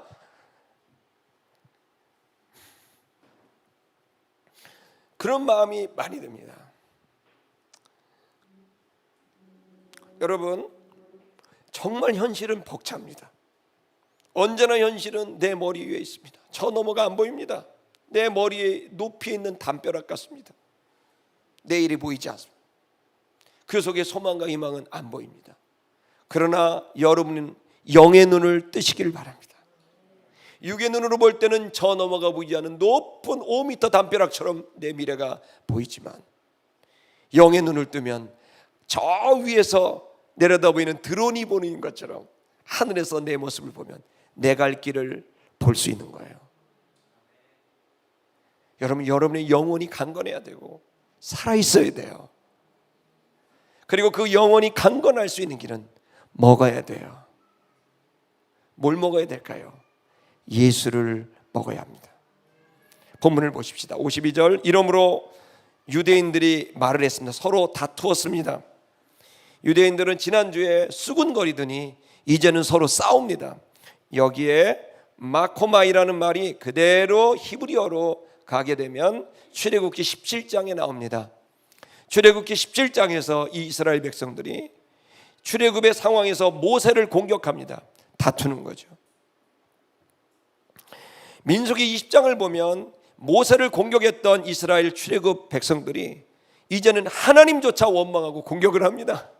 그런 마음이 많이 듭니다. 여러분, 정말 현실은 벅찹니다. 언제나 현실은 내 머리 위에 있습니다. 저 너머가 안 보입니다. 내 머리에 높이 있는 담벼락 같습니다. 내일이 보이지 않습니다. 그 속에 소망과 희망은 안 보입니다. 그러나 여러분은 영의 눈을 뜨시길 바랍니다. 육의 눈으로 볼 때는 저 너머가 보이지 않는 높은 5m 담벼락처럼 내 미래가 보이지만, 영의 눈을 뜨면 저 위에서 내려다 보이는 드론이 보는 것처럼 하늘에서 내 모습을 보면 내 갈 길을 볼 수 있는 거예요. 여러분, 여러분의 영혼이 강건해야 되고 살아있어야 돼요. 그리고 그 영혼이 강건할 수 있는 길은 먹어야 돼요. 뭘 먹어야 될까요? 예수를 먹어야 합니다. 본문을 보십시다. 52절, 이러므로 유대인들이 말을 했습니다. 서로 다투었습니다. 유대인들은 지난주에 수군거리더니 이제는 서로 싸웁니다. 여기에 마코마이라는 말이 그대로 히브리어로 가게 되면 출애굽기 17장에 나옵니다. 출애굽기 17장에서 이 이스라엘 백성들이 출애굽의 상황에서 모세를 공격합니다. 다투는 거죠. 민수기 20장을 보면 모세를 공격했던 이스라엘 출애굽 백성들이 이제는 하나님조차 원망하고 공격을 합니다.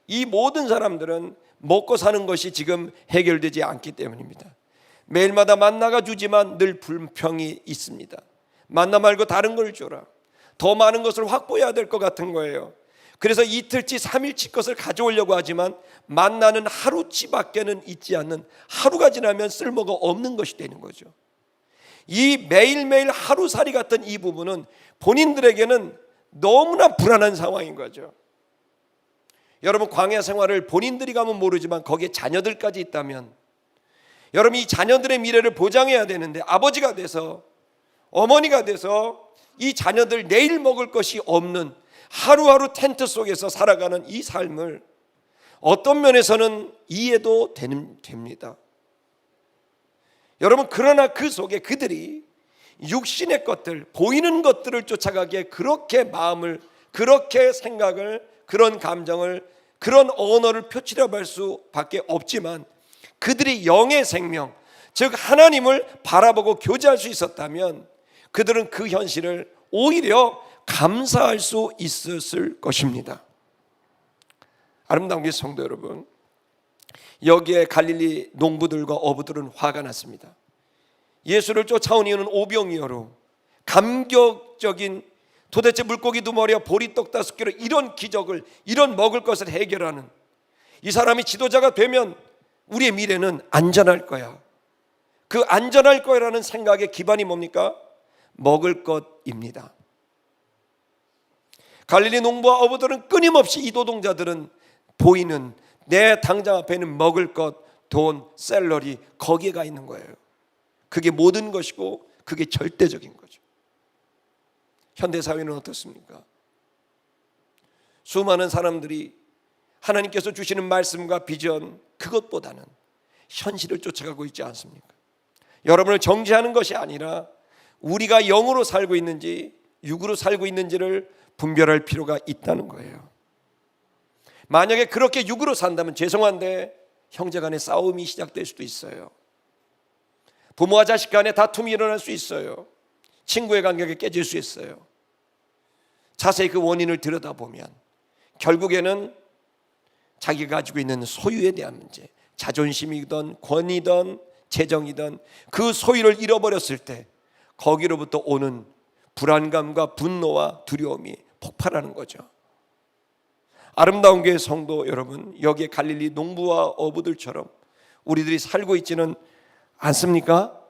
이 모든 사람들은 먹고 사는 것이 지금 해결되지 않기 때문입니다. 매일마다 만나가 주지만 늘 불평이 있습니다. 만나 말고 다른 걸 줘라. 더 많은 것을 확보해야 될 것 같은 거예요. 그래서 이틀치 3일치 것을 가져오려고 하지만 만나는 하루치밖에는 있지 않는, 하루가 지나면 쓸모가 없는 것이 되는 거죠. 이 매일매일 하루살이 같은 이 부분은 본인들에게는 너무나 불안한 상황인 거죠. 여러분, 광야 생활을 본인들이 가면 모르지만 거기에 자녀들까지 있다면, 여러분, 이 자녀들의 미래를 보장해야 되는데 아버지가 돼서, 어머니가 돼서 이 자녀들 내일 먹을 것이 없는 하루하루 텐트 속에서 살아가는 이 삶을 어떤 면에서는 이해도 됩니다. 여러분, 그러나 그 속에 그들이 육신의 것들, 보이는 것들을 쫓아가기에 그렇게 마음을, 그렇게 생각을, 그런 감정을, 그런 언어를 표출해볼 수밖에 없지만, 그들이 영의 생명, 즉 하나님을 바라보고 교제할 수 있었다면 그들은 그 현실을 오히려 감사할 수 있었을 것입니다. 아름다운 게 성도 여러분, 여기에 갈릴리 농부들과 어부들은 화가 났습니다. 예수를 쫓아온 이유는 오병이어로, 감격적인, 도대체 물고기 2마리와 보리떡 5개로 이런 기적을, 이런 먹을 것을 해결하는 이 사람이 지도자가 되면 우리의 미래는 안전할 거야. 그 안전할 거라는 생각의 기반이 뭡니까? 먹을 것입니다. 갈릴리 농부와 어부들은 끊임없이, 이 노동자들은 보이는 내 당장 앞에 있는 먹을 것, 돈, 샐러리, 거기에 가 있는 거예요. 그게 모든 것이고 그게 절대적인 거죠. 현대사회는 어떻습니까? 수많은 사람들이 하나님께서 주시는 말씀과 비전, 그것보다는 현실을 쫓아가고 있지 않습니까? 여러분을 정죄하는 것이 아니라 우리가 영으로 살고 있는지 육으로 살고 있는지를 분별할 필요가 있다는 거예요. 만약에 그렇게 육으로 산다면 죄송한데 형제 간의 싸움이 시작될 수도 있어요. 부모와 자식 간의 다툼이 일어날 수 있어요. 친구의 관계가 깨질 수 있어요. 자세히 그 원인을 들여다보면 결국에는 자기가 가지고 있는 소유에 대한 문제, 자존심이든 권위든 재정이든 그 소유를 잃어버렸을 때 거기로부터 오는 불안감과 분노와 두려움이 폭발하는 거죠. 아름다운 교회 성도 여러분, 여기에 갈릴리 농부와 어부들처럼 우리들이 살고 있지는 않습니까?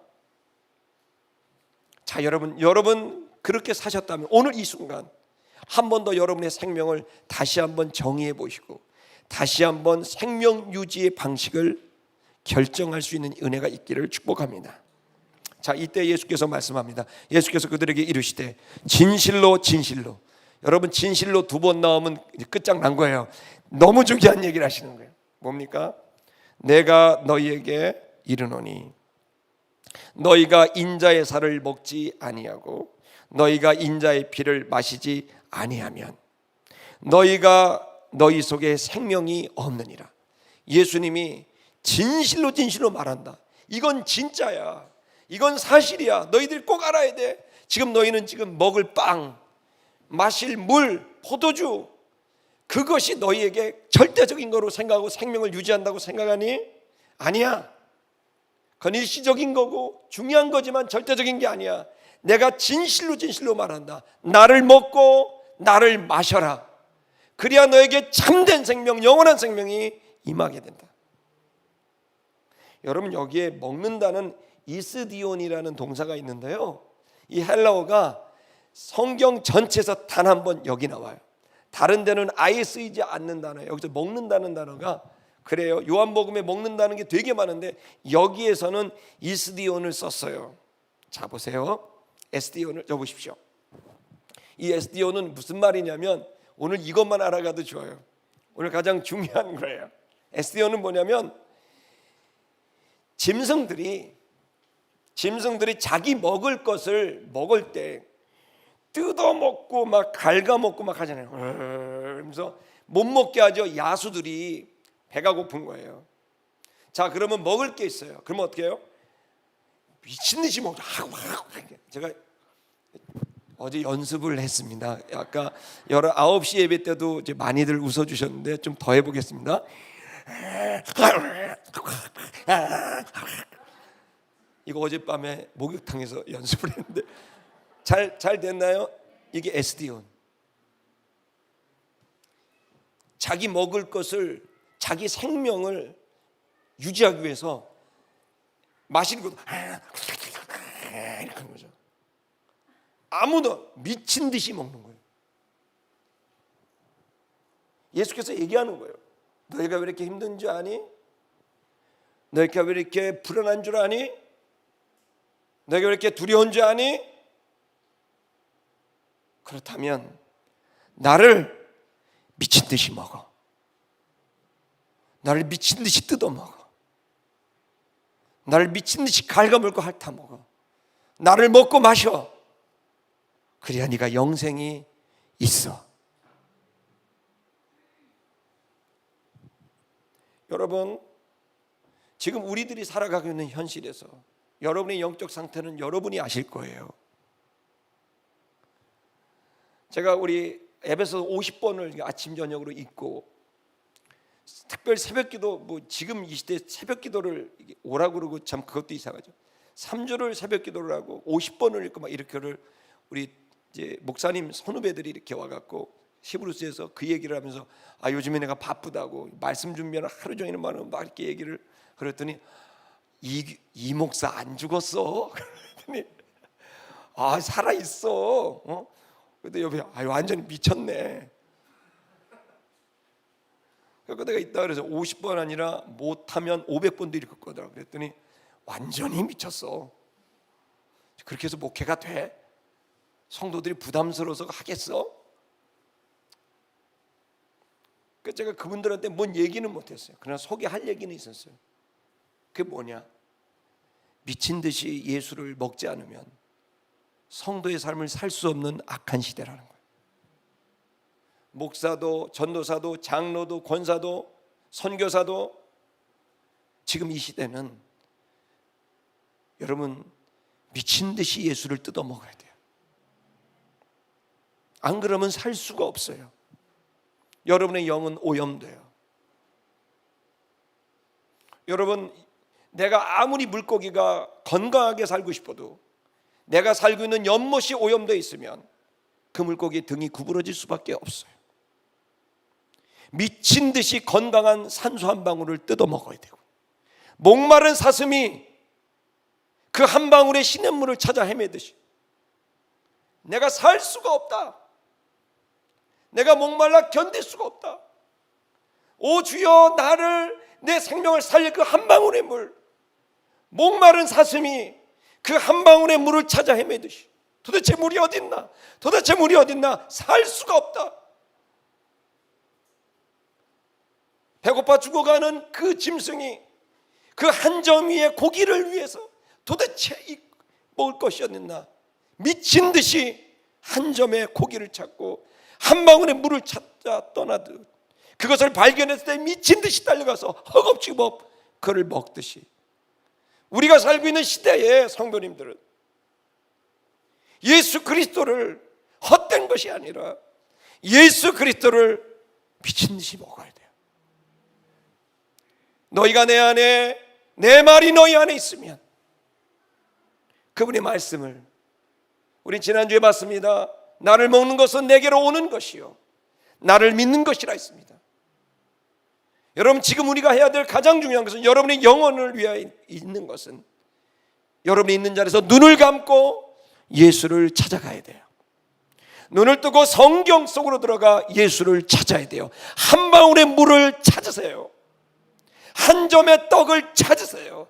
자, 여러분 그렇게 사셨다면 오늘 이 순간 한 번 더 여러분의 생명을 다시 한번 정의해 보시고 다시 한번 생명 유지의 방식을 결정할 수 있는 은혜가 있기를 축복합니다. 자, 이때 예수께서 말씀합니다. 예수께서 그들에게 이르시되 진실로 진실로, 여러분 진실로 2번 나오면 끝장난 거예요. 너무 중요한 얘기를 하시는 거예요. 뭡니까? 내가 너희에게 이르노니 너희가 인자의 살을 먹지 아니하고 너희가 인자의 피를 마시지 아니하면 너희가 너희 속에 생명이 없느니라. 예수님이 진실로 진실로 말한다. 이건 진짜야. 이건 사실이야. 너희들 꼭 알아야 돼. 지금 너희는 지금 먹을 빵, 마실 물, 포도주, 그것이 너희에게 절대적인 거로 생각하고 생명을 유지한다고 생각하니? 아니야. 그건 일시적인 거고 중요한 거지만 절대적인 게 아니야. 내가 진실로 진실로 말한다. 나를 먹고 나를 마셔라. 그래야 너에게 참된 생명, 영원한 생명이 임하게 된다. 여러분, 여기에 먹는다는 이스디온이라는 동사가 있는데요, 이 헬라어가 성경 전체에서 단 한 번 여기 나와요. 다른 데는 아예 쓰이지 않는 단어예요. 여기서 먹는다는 단어가 그래요. 요한복음에 먹는다는 게 되게 많은데 여기에서는 이스디온을 썼어요. 자, 보세요. 에스디온을 적으십시오. 이 에스디온은 무슨 말이냐면 오늘 이것만 알아가도 좋아요. 오늘 가장 중요한 거예요. 에스디온은 뭐냐면 짐승들이 자기 먹을 것을 먹을 때 뜯어먹고 막 갉아먹고 막 하잖아요. 그러면서 못 먹게 하죠. 야수들이 배가 고픈 거예요. 자, 그러면 먹을 게 있어요. 그러면 어떻게 해요? 미친 듯이 먹죠. 제가 어제 연습을 했습니다. 아까 9시 예배 때도 이제 많이들 웃어주셨는데 좀 더 해보겠습니다. 이거 어젯밤에 목욕탕에서 연습을 했는데 잘 됐나요? 이게 에스디온. 자기 먹을 것을, 자기 생명을 유지하기 위해서 마시는 것도 이렇게 하는 거죠. 아무도 미친 듯이 먹는 거예요. 예수께서 얘기하는 거예요. 너희가 왜 이렇게 힘든 줄 아니? 너희가 왜 이렇게 불안한 줄 아니? 너희가 왜 이렇게 두려운 줄 아니? 그렇다면 나를 미친 듯이 먹어. 나를 미친 듯이 뜯어 먹어. 나를 미친 듯이 갉아먹고 핥아 먹어. 나를 먹고 마셔. 그래야 네가 영생이 있어. 여러분, 지금 우리들이 살아가고 있는 현실에서 여러분의 영적 상태는 여러분이 아실 거예요. 제가 우리 에베소 50번을 아침 저녁으로 읽고 특별 새벽기도, 뭐 지금 이 시대 새벽기도를 오라고 그러고 참 그것도 이상하죠. 3주를 새벽기도를 하고 50번을 읽고 막 이렇게를 우리 이제 목사님 선후배들이 이렇게 와갖고 히브리서에서 그 얘기를 하면서 요즘에 내가 바쁘다고 말씀 준비하는 하루 종일 막 이렇게 얘기를 그랬더니 이 목사 안 죽었어. 그랬더니 살아 있어. 그때 옆에 완전히 미쳤네. 그래서 내가 있다 그래서 50번 아니라 못하면 500번도 읽었거든. 그랬더니 완전히 미쳤어. 그렇게 해서 목회가 돼? 성도들이 부담스러워서 하겠어? 그래서 제가 그분들한테 뭔 얘기는 못했어요. 그러나 속에 할 얘기는 있었어요. 그게 뭐냐? 미친 듯이 예수를 먹지 않으면 성도의 삶을 살 수 없는 악한 시대라는 거예요. 목사도 전도사도 장로도 권사도 선교사도 지금 이 시대는 여러분 미친 듯이 예수를 뜯어 먹어야 돼요. 안 그러면 살 수가 없어요. 여러분의 영은 오염돼요. 여러분, 내가 아무리 물고기가 건강하게 살고 싶어도 내가 살고 있는 연못이 오염되어 있으면 그 물고기의 등이 구부러질 수밖에 없어요. 미친 듯이 건강한 산소 한 방울을 뜯어 먹어야 되고, 목마른 사슴이 그 한 방울의 시냇물을 찾아 헤매듯이 내가 살 수가 없다. 내가 목말라 견딜 수가 없다. 오 주여, 나를, 내 생명을 살릴 그 한 방울의 물, 목마른 사슴이 그 한 방울의 물을 찾아 헤매듯이 도대체 물이 어딨나? 도대체 물이 어딨나? 살 수가 없다. 배고파 죽어가는 그 짐승이 그 한 점 위의 고기를 위해서 도대체 먹을 것이 어딨나? 미친 듯이 한 점의 고기를 찾고 한 방울의 물을 찾자 떠나듯 그것을 발견했을 때 미친 듯이 달려가서 허겁지겁 그를 먹듯이 우리가 살고 있는 시대에 성도님들은 예수 그리스도를 헛된 것이 아니라 예수 그리스도를 미친 듯이 먹어야 돼요. 너희가 내 안에 내 말이 너희 안에 있으면 그분의 말씀을 우리 지난주에 봤습니다. 나를 먹는 것은 내게로 오는 것이요 나를 믿는 것이라 했습니다. 여러분 지금 우리가 해야 될 가장 중요한 것은 여러분의 영혼을 위하여 있는 것은 여러분이 있는 자리에서 눈을 감고 예수를 찾아가야 돼요. 눈을 뜨고 성경 속으로 들어가 예수를 찾아야 돼요. 한 방울의 물을 찾으세요. 한 점의 떡을 찾으세요.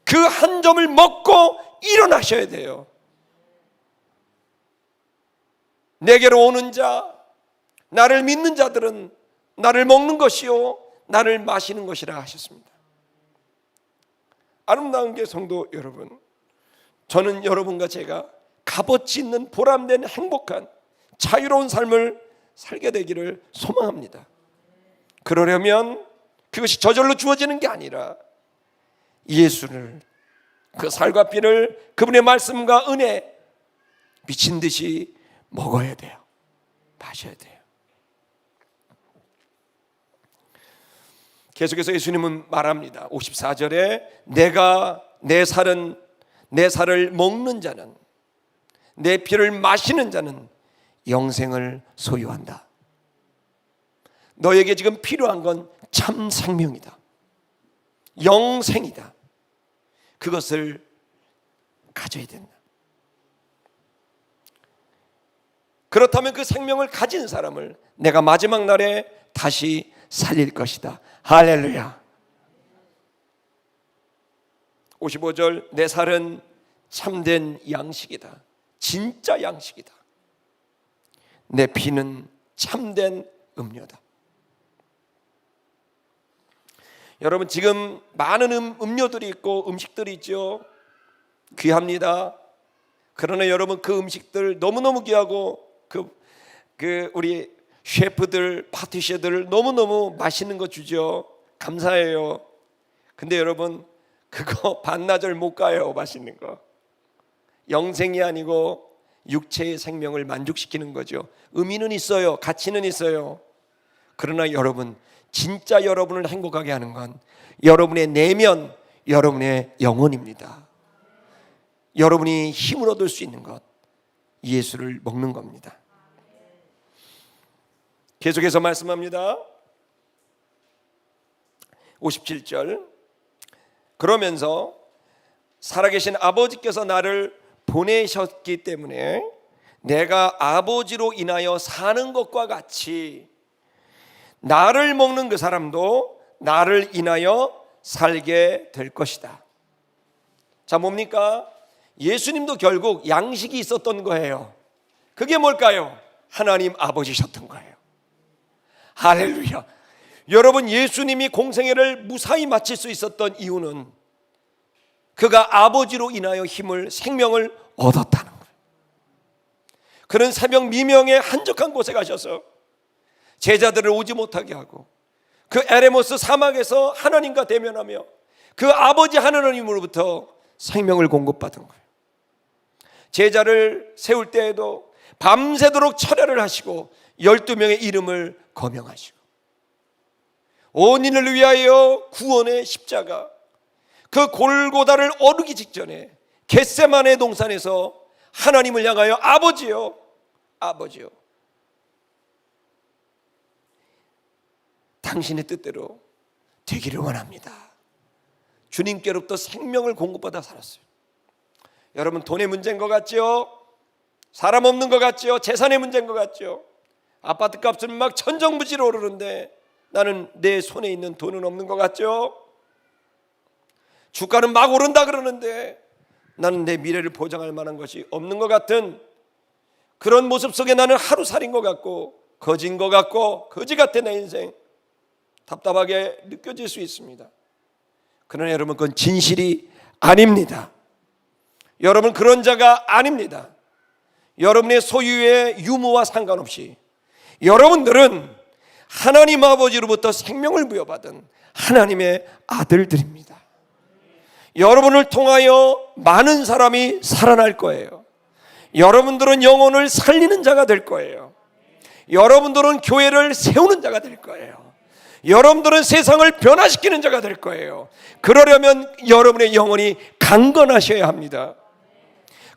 그 한 점을 먹고 일어나셔야 돼요. 내게로 오는 자, 나를 믿는 자들은 나를 먹는 것이요 나를 마시는 것이라 하셨습니다. 아름다운 게 성도 여러분, 저는 여러분과 제가 값어치 있는 보람된 행복한 자유로운 삶을 살게 되기를 소망합니다. 그러려면 그것이 저절로 주어지는 게 아니라 예수를, 그 살과 피를, 그분의 말씀과 은혜 미친 듯이 먹어야 돼요. 마셔야 돼요. 계속해서 예수님은 말합니다. 54절에 내가 내 살을 먹는 자는, 내 피를 마시는 자는 영생을 소유한다. 너에게 지금 필요한 건 참 생명이다. 영생이다. 그것을 가져야 된다. 그렇다면 그 생명을 가진 사람을 내가 마지막 날에 다시 살릴 것이다. 할렐루야. 55절 내 살은 참된 양식이다. 진짜 양식이다. 내 피는 참된 음료다. 여러분 지금 많은 음료들이 있고 음식들이 있죠. 귀합니다. 그러나 여러분 그 음식들 너무너무 귀하고 그 우리 셰프들, 파티셰들 너무너무 맛있는 거 주죠. 감사해요. 근데 여러분 그거 반나절 못 가요. 맛있는 거. 영생이 아니고 육체의 생명을 만족시키는 거죠. 의미는 있어요. 가치는 있어요. 그러나 여러분 진짜 여러분을 행복하게 하는 건 여러분의 내면, 여러분의 영혼입니다. 여러분이 힘을 얻을 수 있는 것, 예수를 먹는 겁니다. 계속해서 말씀합니다. 57절 그러면서 살아계신 아버지께서 나를 보내셨기 때문에 내가 아버지로 인하여 사는 것과 같이 나를 먹는 그 사람도 나를 인하여 살게 될 것이다. 자, 뭡니까? 예수님도 결국 양식이 있었던 거예요. 그게 뭘까요? 하나님 아버지셨던 거예요. 할렐루야. 여러분 예수님이 공생애를 무사히 마칠 수 있었던 이유는 그가 아버지로 인하여 힘을, 생명을 얻었다는 거예요. 그는 새벽 미명에 한적한 곳에 가셔서 제자들을 오지 못하게 하고 그 에레모스 사막에서 하나님과 대면하며 그 아버지 하나님으로부터 생명을 공급받은 거예요. 제자를 세울 때에도 밤새도록 철야를 하시고 12명의 이름을 거명하시고 온 인을 위하여 구원의 십자가, 그 골고다를 오르기 직전에 겟세마네 동산에서 하나님을 향하여 아버지요, 아버지요, 당신의 뜻대로 되기를 원합니다. 주님께로부터 생명을 공급받아 살았어요. 여러분 돈의 문제인 것 같죠? 사람 없는 것 같죠? 재산의 문제인 것 같죠? 아파트 값은 막 천정부지로 오르는데 나는 내 손에 있는 돈은 없는 것 같죠? 주가는 막 오른다 그러는데 나는 내 미래를 보장할 만한 것이 없는 것 같은 그런 모습 속에 나는 하루살인 것 같고 거지인 것 같고 거지 같은 내 인생 답답하게 느껴질 수 있습니다. 그러나 여러분 그건 진실이 아닙니다. 여러분 그런 자가 아닙니다. 여러분의 소유의 유무와 상관없이 여러분들은 하나님 아버지로부터 생명을 부여받은 하나님의 아들들입니다. 여러분을 통하여 많은 사람이 살아날 거예요. 여러분들은 영혼을 살리는 자가 될 거예요. 여러분들은 교회를 세우는 자가 될 거예요. 여러분들은 세상을 변화시키는 자가 될 거예요. 그러려면 여러분의 영혼이 강건하셔야 합니다.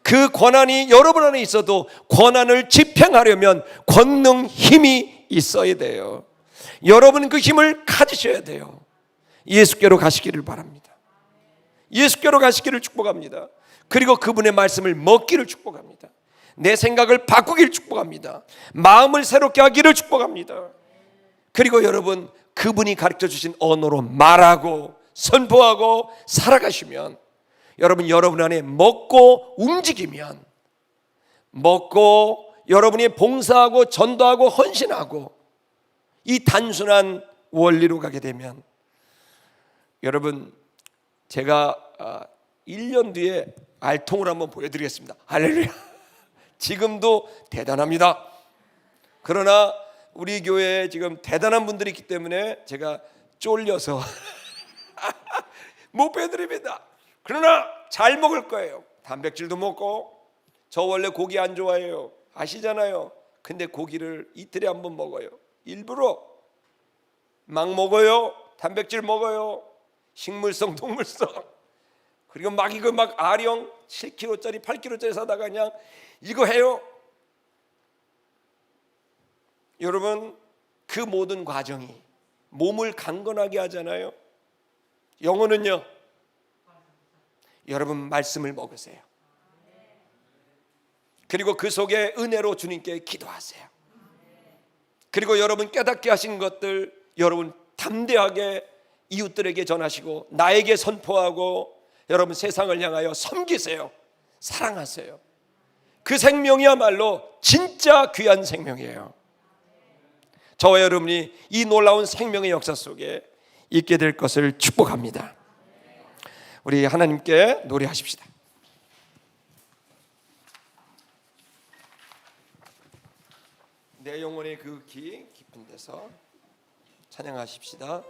그 권한이 여러분 안에 있어도 권한을 집행하려면 권능 힘이 있어야 돼요. 여러분 그 힘을 가지셔야 돼요. 예수께로 가시기를 바랍니다. 예수께로 가시기를 축복합니다. 그리고 그분의 말씀을 먹기를 축복합니다. 내 생각을 바꾸기를 축복합니다. 마음을 새롭게 하기를 축복합니다. 그리고 여러분 그분이 가르쳐 주신 언어로 말하고 선포하고 살아가시면 여러분 안에 먹고 움직이면, 먹고 여러분이 봉사하고 전도하고 헌신하고 이 단순한 원리로 가게 되면, 여러분 제가 1년 뒤에 알통을 한번 보여드리겠습니다. 할렐루야. 지금도 대단합니다. 그러나 우리 교회에 지금 대단한 분들이 있기 때문에 제가 쫄려서 못 보여드립니다. 그러나 잘 먹을 거예요. 단백질도 먹고, 저 원래 고기 안 좋아해요. 아시잖아요. 근데 고기를 이틀에 한 번 먹어요. 일부러 막 먹어요. 단백질 먹어요. 식물성, 동물성. 그리고 막 이거 막 아령 7kg짜리 8kg짜리 사다가 그냥 이거 해요. 여러분 그 모든 과정이 몸을 강건하게 하잖아요. 영혼은요, 여러분 말씀을 먹으세요. 그리고 그 속에 은혜로 주님께 기도하세요. 그리고 여러분 깨닫게 하신 것들 여러분 담대하게 이웃들에게 전하시고 나에게 선포하고 여러분 세상을 향하여 섬기세요. 사랑하세요. 그 생명이야말로 진짜 귀한 생명이에요. 저와 여러분이 이 놀라운 생명의 역사 속에 있게 될 것을 축복합니다. 우리 하나님께 노래하십시다. 내 영혼의 그 깊은 데서 찬양하십시다.